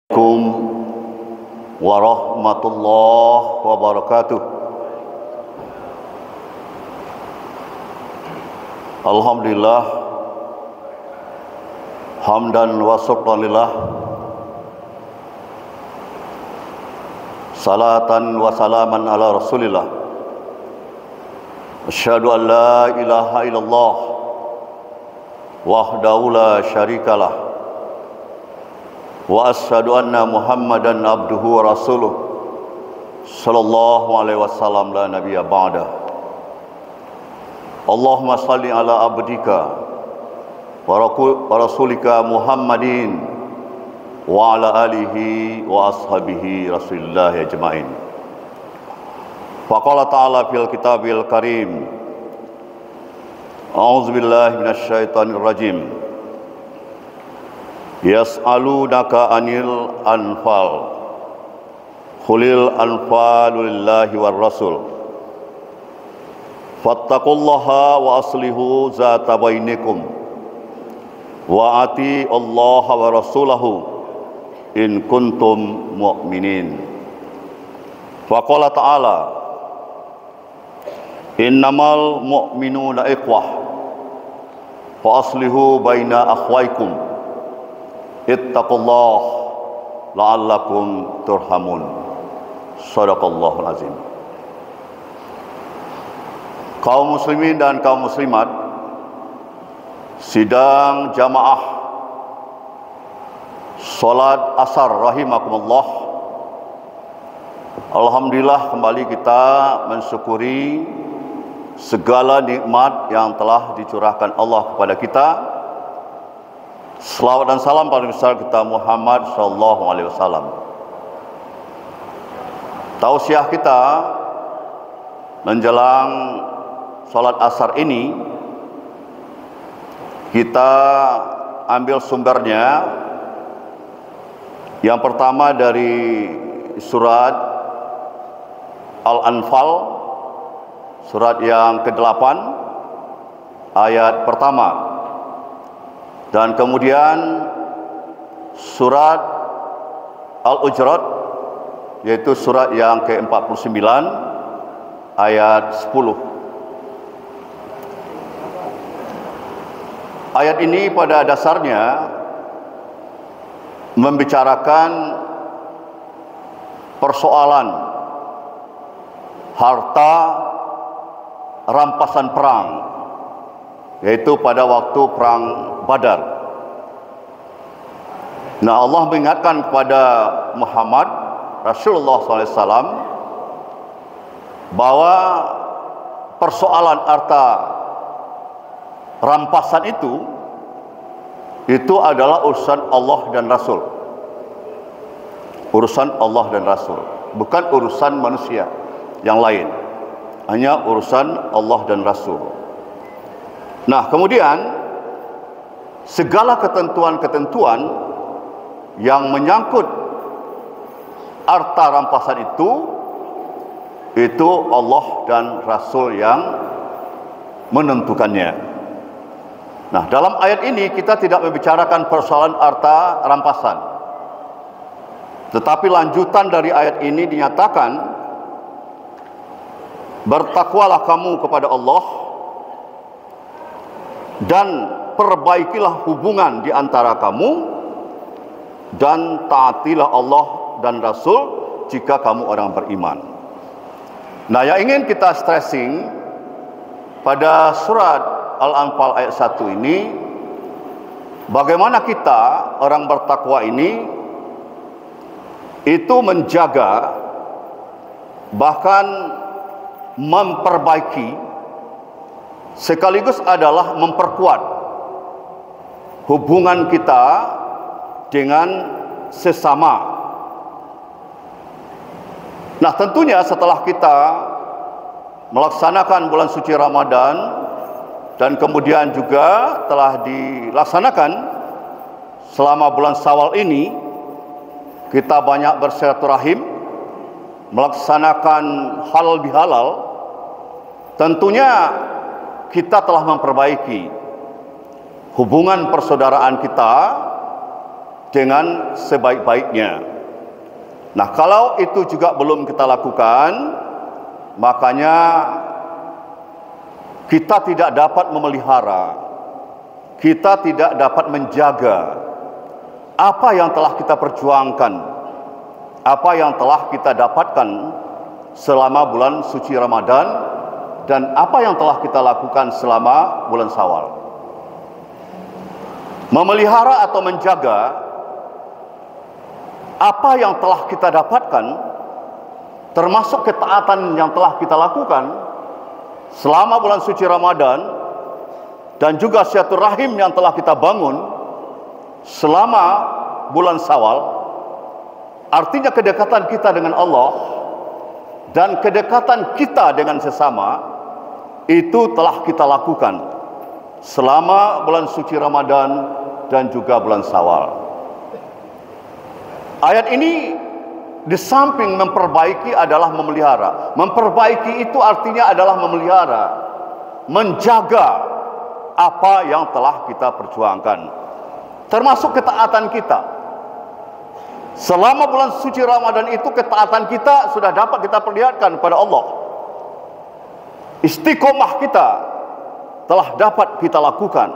Assalamualaikum warahmatullahi wabarakatuh. Alhamdulillah, hamdan wa syukran lillah, salatan wa salaman ala rasulillah. Asyhadu an la ilaha illallah wahdahu la syarikalah, wa asyhadu anna Muhammadan abduhu wa rasuluh sallallahu alaihi wasallam la nabiyya ba'da. Allahumma salli ala abdika wa rasulika Muhammadin wa ala alihi wa ashabihi rasulillah ajma'in. Faqala ta'ala fil kitabil karim, a'udzu billahi minasy syaithanir rajim. Yas'alunaka anil anfal, qulil anfalu lillahi war rasul, fattaqullaha wa aslihu zata bainikum, wa ati Allah wa rasulahu in kuntum mu'minin. Faqala ta'ala, innamal mu'minuna ikhwah fa aslihu baina akhwaikum ittaqullah la'allakum turhamun. Shadaqallahul azim. Kaum muslimin dan kaum muslimat sidang jamaah salat asar rahimakumullah. Alhamdulillah, kembali kita mensyukuri segala nikmat yang telah dicurahkan Allah kepada kita. Selawat dan salam paling besar kita Muhammad sallallahu alaihi wasallam. Tausiah kita menjelang salat asar ini, kita ambil sumbernya. Yang pertama dari surat Al-Anfal, surat yang ke-8 ayat pertama. Dan kemudian surat Al-Hujurat, yaitu surat yang ke-49 ayat 10. Ayat ini pada dasarnya membicarakan persoalan harta rampasan perang, yaitu pada waktu perang Badar. Nah, Allah mengingatkan kepada Muhammad Rasulullah SAW bahwa persoalan harta rampasan itu adalah urusan Allah dan Rasul. Urusan Allah dan Rasul, bukan urusan manusia yang lain. Hanya urusan Allah dan Rasul. Nah, kemudian segala ketentuan-ketentuan yang menyangkut harta rampasan itu Allah dan Rasul yang menentukannya. Nah, dalam ayat ini kita tidak membicarakan persoalan harta rampasan, tetapi lanjutan dari ayat ini dinyatakan, bertakwalah kamu kepada Allah dan perbaikilah hubungan di antara kamu, dan taatilah Allah dan Rasul jika kamu orang beriman. Nah, yang ingin kita stressing pada surat Al-Anfal ayat 1 ini, bagaimana kita orang bertakwa ini itu menjaga, bahkan memperbaiki, sekaligus adalah memperkuat hubungan kita dengan sesama. Nah, tentunya setelah kita melaksanakan bulan suci Ramadan dan kemudian juga telah dilaksanakan selama bulan Syawal ini, kita banyak bersilaturahim, melaksanakan halal bihalal. Tentunya kita telah memperbaiki hubungan persaudaraan kita dengan sebaik-baiknya. Nah, kalau itu juga belum kita lakukan, makanya kita tidak dapat memelihara, kita tidak dapat menjaga apa yang telah kita perjuangkan, apa yang telah kita dapatkan selama bulan suci Ramadan, dan apa yang telah kita lakukan selama bulan Syawal. Memelihara atau menjaga apa yang telah kita dapatkan, termasuk ketaatan yang telah kita lakukan selama bulan suci Ramadan, dan juga silaturahim yang telah kita bangun selama bulan Syawal, artinya kedekatan kita dengan Allah dan kedekatan kita dengan sesama, itu telah kita lakukan selama bulan suci Ramadan dan juga bulan Syawal. Ayat ini di samping memperbaiki adalah memelihara. Memperbaiki itu artinya adalah memelihara, menjaga apa yang telah kita perjuangkan, termasuk ketaatan kita. Selama bulan suci Ramadan itu ketaatan kita sudah dapat kita perlihatkan kepada Allah. Istiqomah kita telah dapat kita lakukan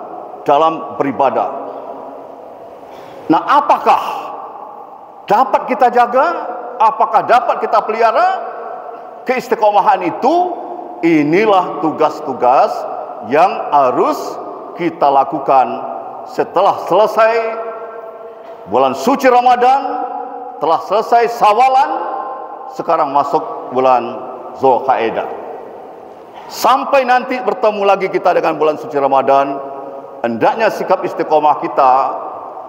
dalam beribadah. Nah, apakah dapat kita jaga? Apakah dapat kita pelihara keistiqomahan itu? Inilah tugas-tugas yang harus kita lakukan setelah selesai bulan suci Ramadan, telah selesai Syawalan, sekarang masuk bulan Zulqa'dah. Sampai nanti bertemu lagi kita dengan bulan suci Ramadan, hendaknya sikap istiqomah kita,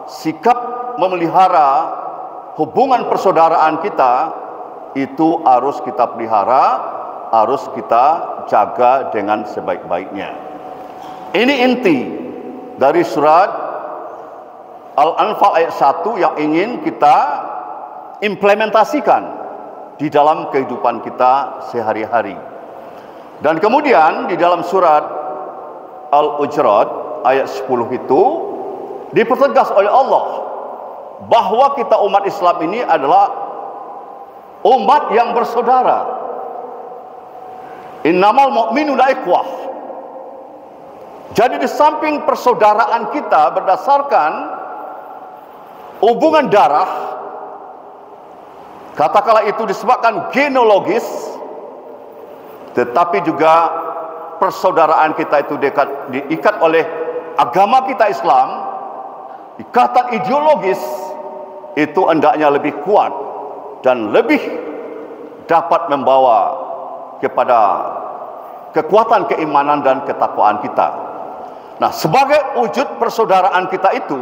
sikap memelihara hubungan persaudaraan kita, itu harus kita pelihara, harus kita jaga dengan sebaik-baiknya. Ini inti dari surat Al-Anfal ayat 1 yang ingin kita implementasikan di dalam kehidupan kita sehari-hari. Dan kemudian di dalam surat Al-Hujurat ayat 10 itu dipertegas oleh Allah bahwa kita umat Islam ini adalah umat yang bersaudara. Innamal mu'minuna ikhwah. Jadi di samping persaudaraan kita berdasarkan hubungan darah, katakanlah itu disebabkan genealogis, tetapi juga persaudaraan kita itu diikat oleh agama kita Islam, ikatan ideologis, itu hendaknya lebih kuat dan lebih dapat membawa kepada kekuatan keimanan dan ketakwaan kita. Nah, sebagai wujud persaudaraan kita itu,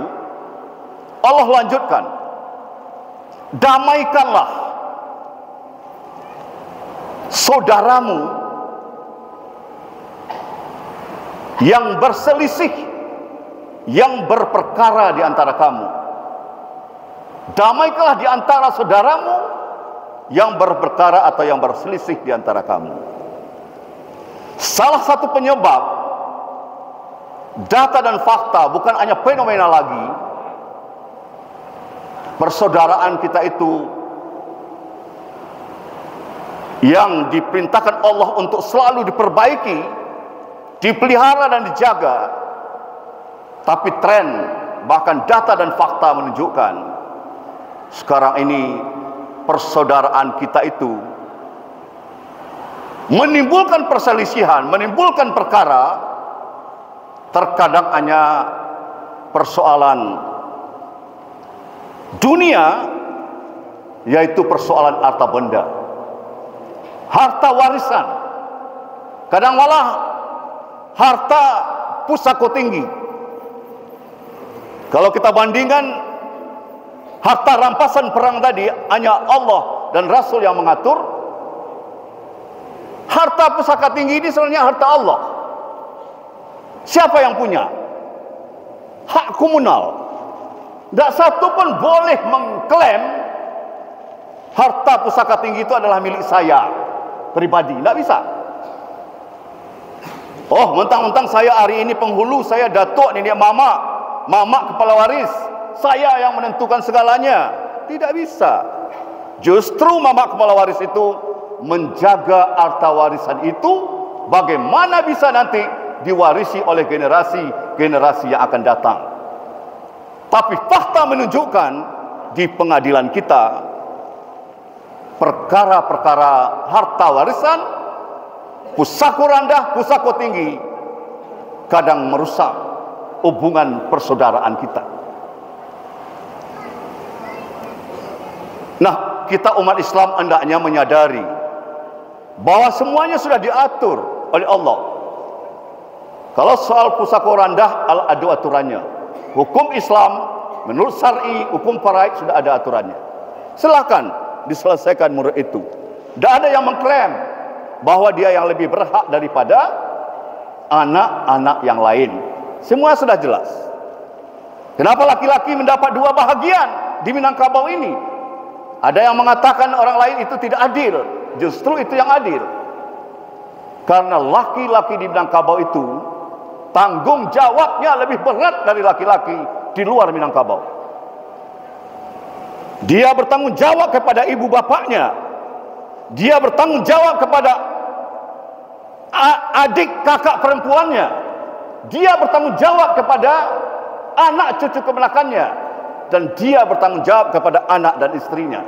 Allah lanjutkan, damaikanlah saudaramu yang berselisih, yang berperkara di antara kamu. Damaikanlah di antara saudaramu yang berperkara atau yang berselisih di antara kamu. Salah satu penyebab data dan fakta, bukan hanya fenomena lagi, persaudaraan kita itu yang diperintahkan Allah untuk selalu diperbaiki, dipelihara dan dijaga. Tapi tren, bahkan data dan fakta menunjukkan sekarang ini persaudaraan kita itu menimbulkan perselisihan, menimbulkan perkara. Terkadang hanya persoalan dunia, yaitu persoalan harta benda, harta warisan, kadang malah harta pusako tinggi. Kalau kita bandingkan harta rampasan perang tadi, hanya Allah dan Rasul yang mengatur. Harta pusaka tinggi ini sebenarnya harta Allah. Siapa yang punya? Hak komunal. Tidak satu pun boleh mengklaim harta pusaka tinggi itu adalah milik saya pribadi. Tidak bisa. Oh, mentang-mentang saya hari ini penghulu, saya datuk, nenek mama kepala waris, saya yang menentukan segalanya. Tidak bisa. Justru mama kepala waris itu menjaga harta warisan itu bagaimana bisa nanti diwarisi oleh generasi-generasi yang akan datang. Tapi fakta menunjukkan di pengadilan kita, perkara-perkara harta warisan, pusako rendah, pusako tinggi, kadang merusak hubungan persaudaraan kita. Nah, kita umat Islam hendaknya menyadari bahwa semuanya sudah diatur oleh Allah. Kalau soal pusako rendah, ada aturannya. Hukum Islam menurut syar'i, hukum faraid sudah ada aturannya. Silakan diselesaikan menurut itu. Tidak ada yang mengklaim bahwa dia yang lebih berhak daripada anak-anak yang lain. Semua sudah jelas. Kenapa laki-laki mendapat 2 bahagian di Minangkabau ini? Ada yang mengatakan orang lain itu tidak adil. Justru itu yang adil. Karena laki-laki di Minangkabau itu tanggung jawabnya lebih berat dari laki-laki di luar Minangkabau. Dia bertanggung jawab kepada ibu bapaknya. Dia bertanggung jawab kepada adik kakak perempuannya. Dia bertanggung jawab kepada anak cucu keponakannya. Dan dia bertanggung jawab kepada anak dan istrinya.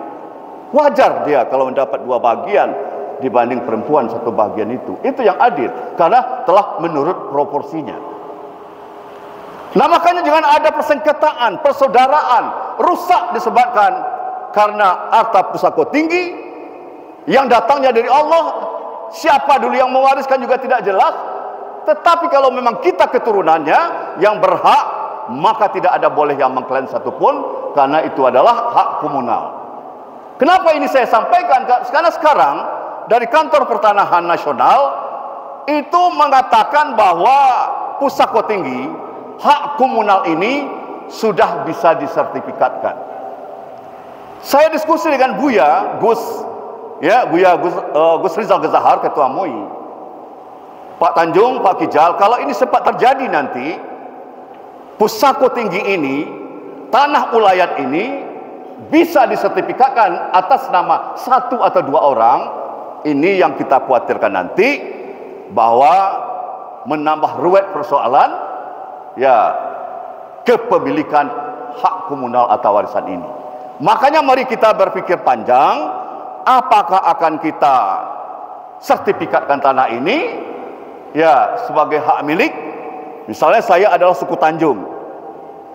Wajar dia kalau mendapat 2 bagian dibanding perempuan 1 bagian itu. Itu yang adil. Karena telah menurut proporsinya. Nah, makanya jangan ada persengketaan, persaudaraan rusak disebabkan karena harta pusako tinggi yang datangnya dari Allah. Siapa dulu yang mewariskan juga tidak jelas. Tetapi kalau memang kita keturunannya yang berhak, maka tidak ada boleh yang mengklaim satupun, karena itu adalah hak komunal. Kenapa ini saya sampaikan? Karena sekarang dari Kantor Pertanahan Nasional itu mengatakan bahwa pusako tinggi hak komunal ini sudah bisa disertifikatkan. Saya diskusi dengan Buya Gus Rizal Gezahar, Ketua MUI, Pak Tanjung, Pak Kijal, kalau ini sempat terjadi nanti, pusako tinggi ini, tanah ulayat ini bisa disertifikatkan atas nama 1 atau 2 orang. Ini yang kita khawatirkan nanti, bahwa menambah ruwet persoalan kepemilikan hak komunal atau warisan ini. Makanya mari kita berpikir panjang, apakah akan kita sertifikatkan tanah ini sebagai hak milik. Misalnya saya adalah suku Tanjung,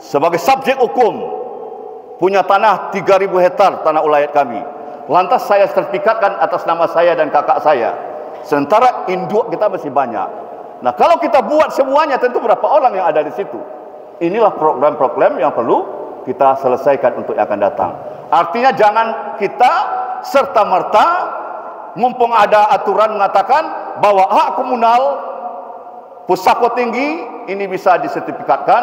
sebagai subjek hukum punya tanah 3.000 hektar tanah ulayat kami. Lantas saya sertifikatkan atas nama saya dan kakak saya. Sementara induk kita masih banyak. Nah, kalau kita buat semuanya, tentu berapa orang yang ada di situ. Inilah program-program yang perlu kita selesaikan untuk yang akan datang. Artinya jangan kita serta-merta mumpung ada aturan mengatakan bahwa hak komunal pusako tinggi ini bisa disertifikatkan,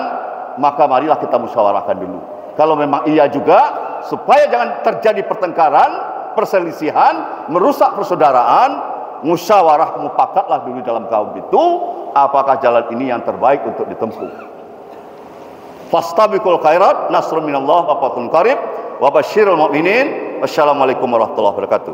maka marilah kita musyawarahkan dulu. Kalau memang iya juga, supaya jangan terjadi pertengkaran, perselisihan, merusak persaudaraan, musyawarah mufakatlah dulu dalam kaum itu, apakah jalan ini yang terbaik untuk ditempuh. Fastabiqul khairat, nasrun minallah wa fathun qarib, wa basyiril mu'minin. Wassalamualaikum warahmatullahi wabarakatuh.